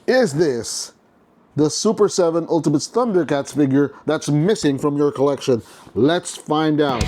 Is this the Super 7 Ultimates ThunderCats figure that's missing from your collection? Let's find out.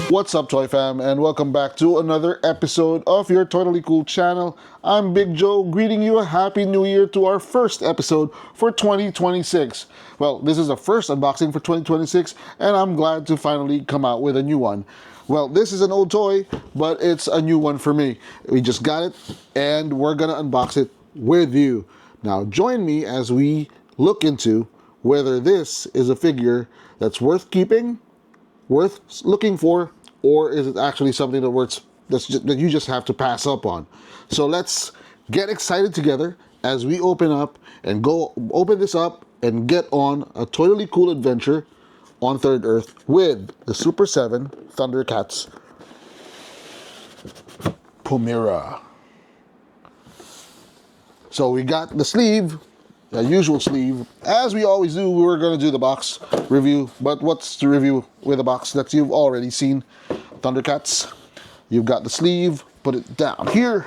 What's up, Toy Fam, and welcome back to another episode of your Totally Cool channel. I'm Big Joe, greeting you a Happy New Year to our first episode for 2026. Well, this is the first unboxing for 2026, and I'm glad to finally come out with a new one. Well, this is an old toy, but it's a new one for me. We just got it, and we're gonna unbox it with you. Now, join me as we look into whether this is a figure that's worth keeping, worth looking for, or is it actually something that you just have to pass up on? So let's get excited together as we open this up and get on a totally cool adventure on Third Earth with the Super 7 ThunderCats Pumyra. So we got the sleeve, the usual sleeve. As we always do, we're going to do the box review. But what's the review with a box that you've already seen? ThunderCats. You've got the sleeve. Put it down here.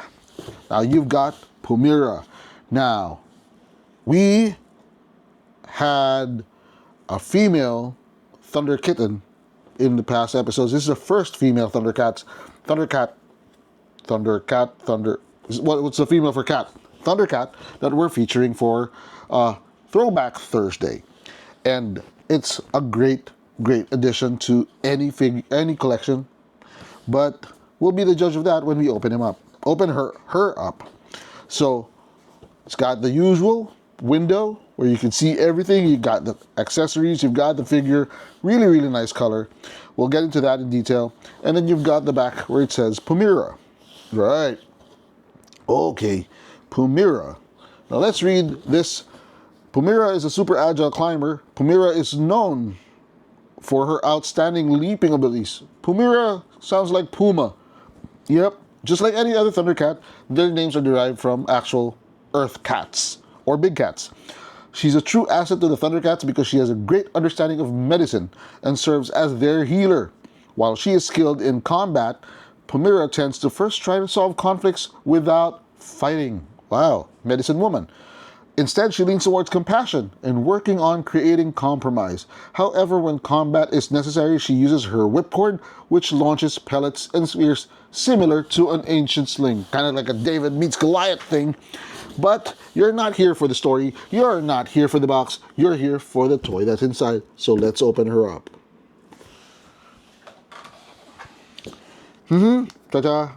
Now you've got Pumyra. Now, we had a female Thunder Kitten in the past episodes. This is the first female ThunderCats. What's the female for cat? ThunderCat that we're featuring for Throwback Thursday, and it's a great addition to any collection. But we'll be the judge of that when we open her up. So it's got the usual window where you can see everything. You got the accessories, you've got the figure, really nice color. We'll get into that in detail. And then you've got the back where it says Pumyra. Right. Okay. Pumyra. Now let's read this. Pumyra is a super agile climber. Pumyra is known for her outstanding leaping abilities. Pumyra sounds like Puma. Yep, just like any other ThunderCat, their names are derived from actual Earth cats or big cats. She's a true asset to the ThunderCats because she has a great understanding of medicine and serves as their healer. While she is skilled in combat, Pumyra tends to first try to solve conflicts without fighting. Wow, medicine woman. Instead, she leans towards compassion and working on creating compromise. However, when combat is necessary, she uses her whipcord, which launches pellets and spears similar to an ancient sling. Kind of like a David meets Goliath thing. But you're not here for the story. You're not here for the box. You're here for the toy that's inside. So let's open her up. Ta-da.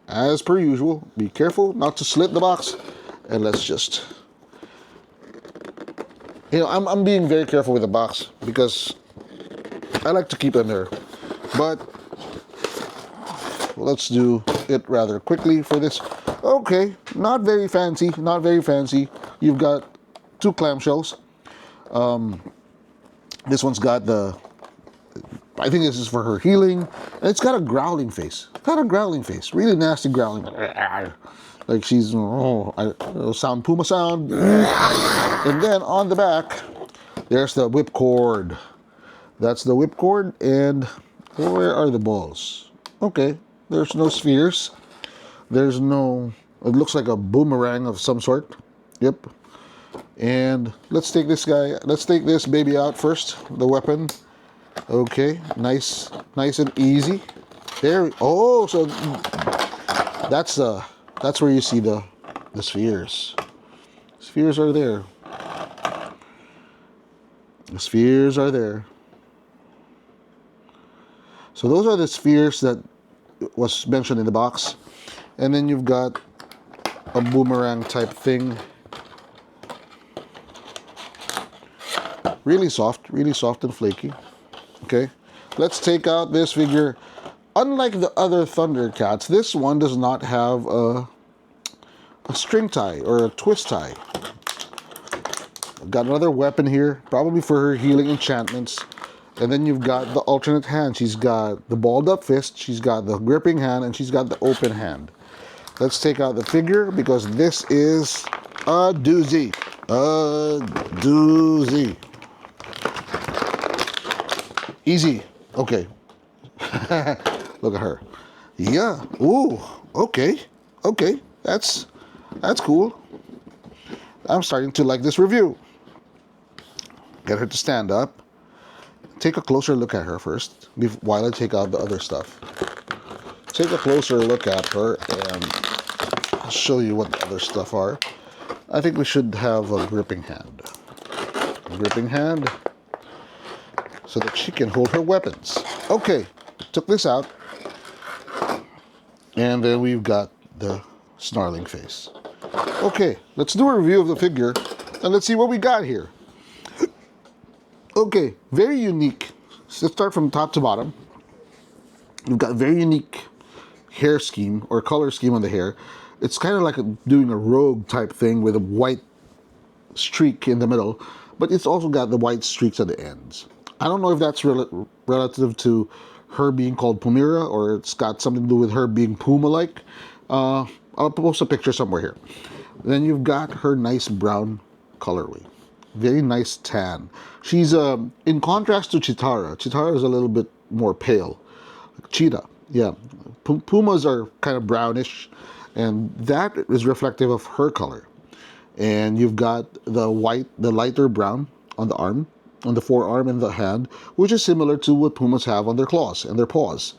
As per usual, be careful not to slit the box. And let's just... I'm being very careful with the box because I like to keep them there. But let's do it rather quickly for this. Okay, not very fancy. You've got two clamshells. This one's got I think this is for her healing. And it's got a growling face. Really nasty growling. Like she's, sound Puma sound. And then on the back, there's the whipcord. That's the whipcord. And where are the balls? Okay, there's no spheres. There's no, it looks like a boomerang of some sort. Yep. And let's take this baby out first, the weapon. Okay, nice and easy. There, oh, so that's where you see the spheres. Spheres are there. The spheres are there. So those are the spheres that was mentioned in the box. And then you've got a boomerang type thing. Really soft and flaky. Okay, let's take out this figure. Unlike the other ThunderCats, this one does not have a string tie or a twist tie. Got another weapon here, probably for her healing enchantments. And then you've got the alternate hand. She's got the balled up fist, she's got the gripping hand, and she's got the open hand. Let's take out the figure because this is a doozy. A doozy. Easy. Okay. Look at her. Yeah. Ooh. Okay. Okay. That's cool. I'm starting to like this review. Get her to stand up. Take a closer look at her first while I take out the other stuff. Take a closer look at her and I'll show you what the other stuff are. I think we should have a gripping hand. A gripping hand so that she can hold her weapons. Okay, took this out. And then we've got the snarling face. Okay, let's do a review of the figure and let's see what we got here. Okay, very unique. So let's start from top to bottom. We've got a very unique hair scheme or color scheme on the hair. It's kind of like doing a rogue type thing with a white streak in the middle, but it's also got the white streaks at the ends. I don't know if that's relative to her being called Pumyra or it's got something to do with her being Puma-like. I'll post a picture somewhere here. Then you've got her nice brown colorway. Very nice tan. She's, in contrast to Chitara. Chitara is a little bit more pale. Cheetah, yeah. Pumas are kind of brownish, and that is reflective of her color. And you've got the lighter brown on the arm, on the forearm and the hand, which is similar to what pumas have on their claws and their paws.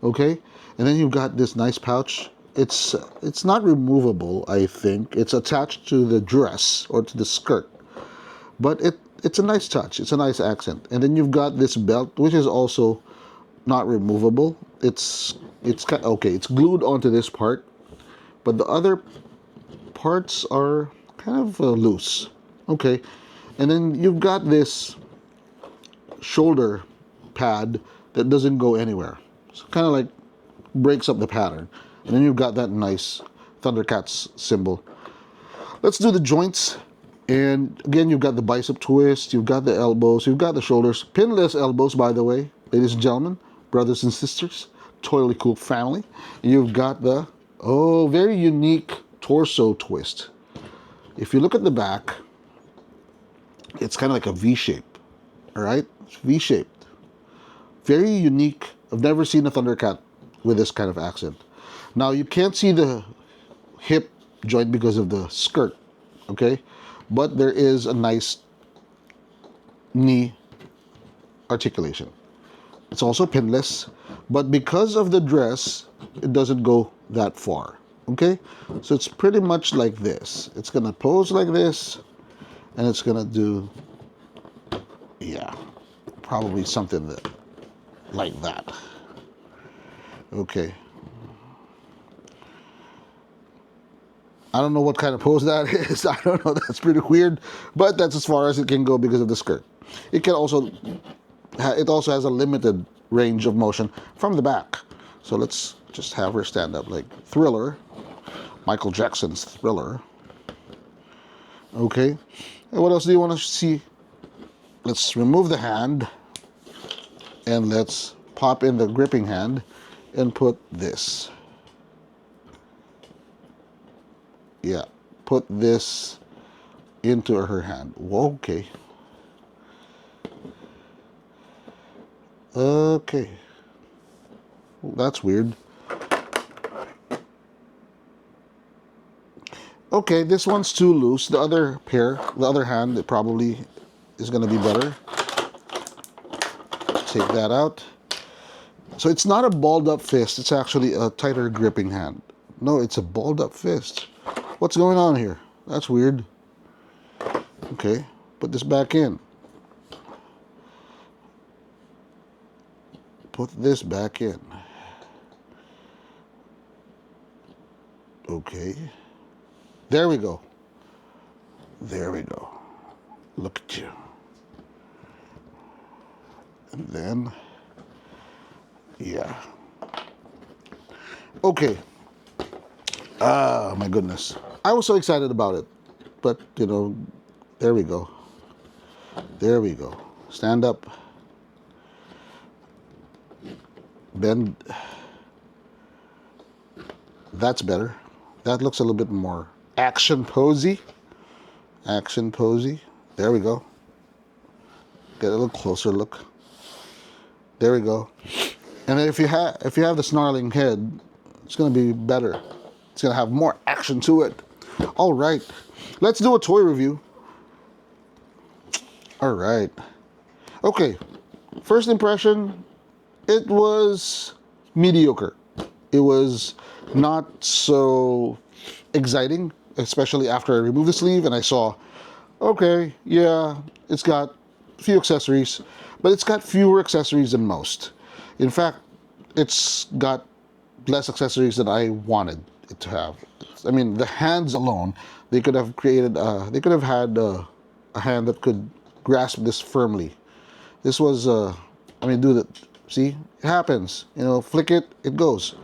Okay, and then you've got this nice pouch. It's not removable, I think. It's attached to the dress or to the skirt, but it's a nice touch. It's a nice accent. And then you've got this belt, which is also not removable. It's okay. It's glued onto this part, but the other parts are kind of loose. Okay, and then you've got this shoulder pad that doesn't go anywhere. So kind of like breaks up the pattern. And then you've got that nice ThunderCats symbol. Let's do the joints. And again, you've got the bicep twist, you've got the elbows, you've got the shoulders. Pinless elbows, by the way, ladies and gentlemen, brothers and sisters, totally cool family. You've got the, very unique torso twist. If you look at the back, it's kind of like a V shape, all right? It's V-shaped. Very unique. I've never seen a ThunderCat with this kind of accent. Now, you can't see the hip joint because of the skirt, okay? But there is a nice knee articulation. It's also pinless, but because of the dress, it doesn't go that far, okay? So it's pretty much like this. It's gonna pose like this, and it's gonna do, yeah, probably something like that. Okay. I don't know what kind of pose that is. I don't know. That's pretty weird, but that's as far as it can go because of the skirt. It also has a limited range of motion from the back. So let's just have her stand up like Thriller, Michael Jackson's Thriller. Okay. And what else do you want to see? Let's remove the hand and let's pop in the gripping hand and put this. Yeah, put this into her hand. Whoa, okay. Okay. That's weird. Okay, this one's too loose. The other hand, it probably is going to be better. Take that out. So it's not a balled up fist. It's actually a tighter gripping hand. No, it's a balled up fist. What's going on here? That's weird. Okay, put this back in. Put this back in. Okay. There we go. There we go. Look at you. And then, yeah. Okay. Ah, my goodness. I was so excited about it. But, there we go. There we go. Stand up. bend. That's better. That looks a little bit more action posy. Action posy. There we go. Get a little closer look. There we go. And then if you have the snarling head, it's gonna be better. It's gonna have more action to it. All right, let's do a toy review. All right. Okay. First impression, it was mediocre. It was not so exciting, especially after I removed the sleeve and I saw, okay, yeah, it's got a few accessories, but it's got fewer accessories than most. In fact, it's got less accessories than I wanted it to have. I mean, the hands alone, they could have created, they could have had a hand that could grasp this firmly. This was, I mean, do that. See, it happens. You know, flick it, it goes.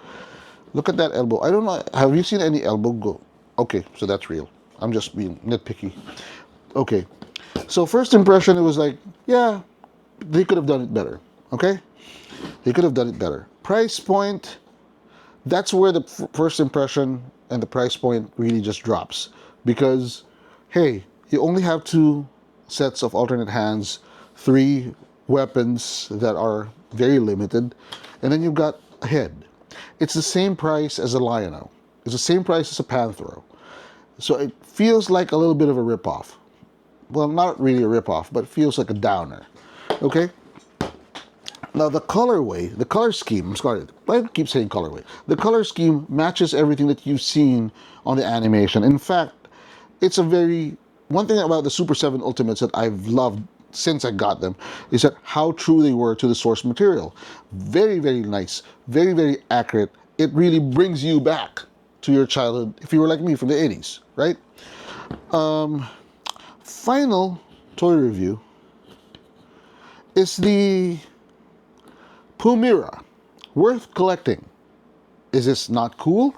Look at that elbow. I don't know. Have you seen any elbow go? Okay, so that's real. I'm just being nitpicky. Okay, so first impression, it was like, yeah, they could have done it better. Okay, they could have done it better. Price point, that's where the first impression and the price point really just drops. Because, hey, you only have 2 sets of alternate hands, 3 weapons that are very limited, and then you've got a head. It's the same price as a Lion-O. It's the same price as a Panthro. So it feels like a little bit of a ripoff. Well, not really a ripoff, but it feels like a downer. Okay? Now the colorway, the color scheme, I'm sorry, I keep saying colorway. The color scheme matches everything that you've seen on the animation. In fact, it's a very, one thing about the Super7 Ultimates that I've loved since I got them is that how true they were to the source material. Very, very nice, very, very accurate. It really brings you back to your childhood if you were like me from the 80s, right? Final toy review is the Pumyra. Worth collecting. Is this not cool?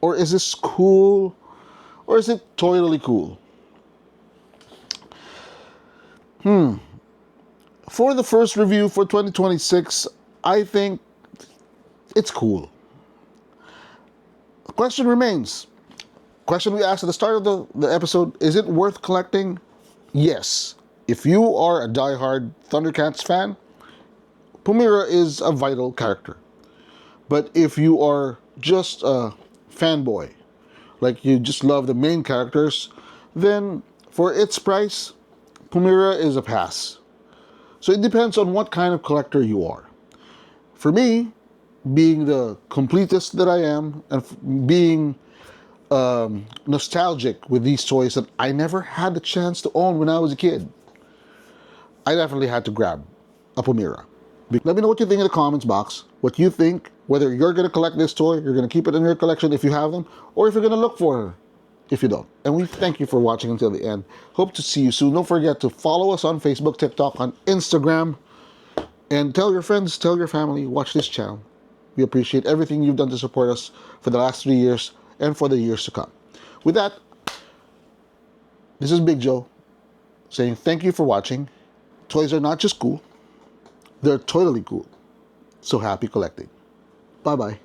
Or is this cool? Or is it totally cool? For the first review for 2026, I think it's cool. The question remains. Question we asked at the start of the episode, is it worth collecting? Yes. If you are a diehard ThunderCats fan, Pumyra is a vital character. But if you are just a fanboy, like you just love the main characters, then for its price, Pumyra is a pass. So it depends on what kind of collector you are. For me, being the completist that I am, and being nostalgic with these toys that I never had the chance to own when I was a kid, I definitely had to grab a Pumyra. Let me know what you think in the comments box. What you think, whether you're going to collect this toy, you're going to keep it in your collection if you have them, or if you're going to look for her if you don't. And we thank you for watching until the end. Hope to see you soon. Don't forget to follow us on Facebook, TikTok, on Instagram, and tell your friends, tell your family, watch this channel. We appreciate everything you've done to support us for the last 3 years and for the years to come. With that, this is Big Joe saying thank you for watching. Toys are not just cool, they're totally cool. So happy collecting. Bye-bye.